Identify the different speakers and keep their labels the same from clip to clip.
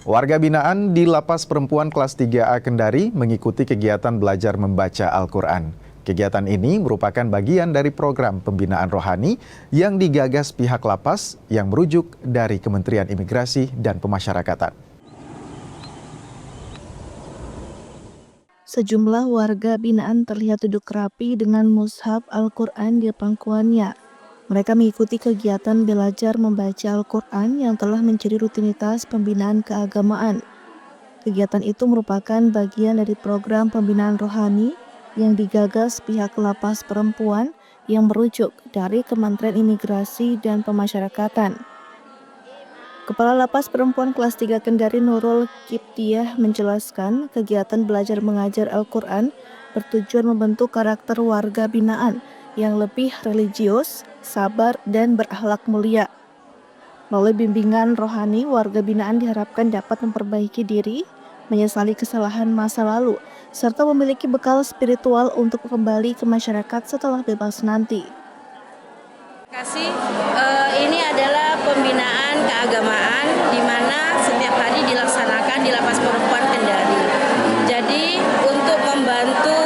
Speaker 1: Warga binaan di Lapas Perempuan kelas 3A Kendari mengikuti kegiatan belajar membaca Al-Quran. Kegiatan ini merupakan bagian dari program pembinaan rohani yang digagas pihak lapas yang merujuk dari Kementerian Imigrasi dan Pemasyarakatan.
Speaker 2: Sejumlah warga binaan terlihat duduk rapi dengan mushaf Al-Quran di pangkuannya. Mereka mengikuti kegiatan belajar membaca Al-Quran yang telah menjadi rutinitas pembinaan keagamaan. Kegiatan itu merupakan bagian dari program pembinaan rohani yang digagas pihak Lapas Perempuan yang merujuk dari Kementerian Imigrasi dan Pemasyarakatan. Kepala Lapas Perempuan kelas 3 Kendari Nurul Kiptiah menjelaskan kegiatan belajar mengajar Al-Quran bertujuan membentuk karakter warga binaan yang lebih religius, sabar, dan berakhlak mulia. Melalui bimbingan rohani, warga binaan diharapkan dapat memperbaiki diri, menyesali kesalahan masa lalu, serta memiliki bekal spiritual untuk kembali ke masyarakat setelah bebas nanti.
Speaker 3: Ini adalah pembinaan keagamaan di mana setiap hari dilaksanakan di Lapas Perempuan Kendari. Jadi untuk membantu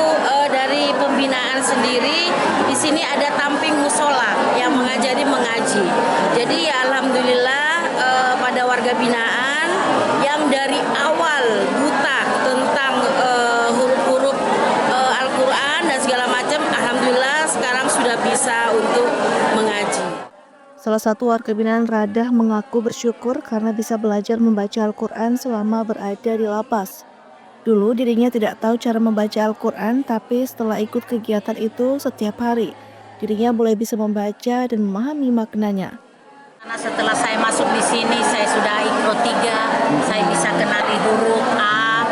Speaker 3: dari pembinaan sendiri, di sini ada tamping musola yang mengajari mengaji. Jadi ya alhamdulillah pada warga binaan yang dari awal buta tentang huruf-huruf Al-Quran dan segala macam, alhamdulillah sekarang sudah bisa untuk mengaji.
Speaker 2: Salah satu warga binaan Radah mengaku bersyukur karena bisa belajar membaca Al-Quran selama berada di lapas. Dulu dirinya tidak tahu cara membaca Al-Quran, tapi setelah ikut kegiatan itu setiap hari, dirinya mulai bisa membaca dan memahami maknanya.
Speaker 3: Karena setelah saya masuk di sini, saya sudah Iqra 3, saya bisa kenali huruf A,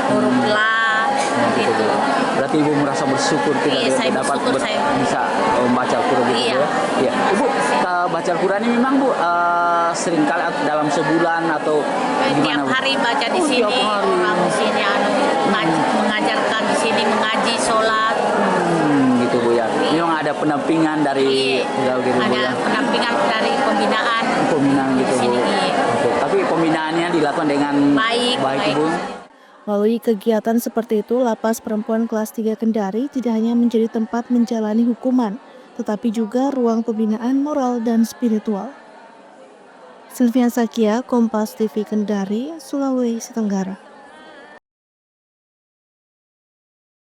Speaker 3: huruf La, gitu.
Speaker 4: Berarti Ibu merasa bersyukur dapat bisa membaca Al-Quran gitu ya? Iya. Ibu, baca Al-Quran ini memang Bu sering kali dalam sebulan atau gimana?
Speaker 3: Tiap hari baca di sini, orang di sini mengajarkan di sini mengaji, sholat.
Speaker 4: Gitu Bu ya. Memang ada pendampingan dari
Speaker 3: pendampingan dari pembinaan.
Speaker 4: Pembinaan gitu
Speaker 3: sini,
Speaker 4: Bu. Oke. Tapi pembinaannya dilakukan dengan baik Bu.
Speaker 2: Melalui kegiatan seperti itu, Lapas Perempuan kelas 3 Kendari tidak hanya menjadi tempat menjalani hukuman, tetapi juga ruang pembinaan moral dan spiritual. Sylvian Sakia, Kompas TV Kendari, Sulawesi Tenggara.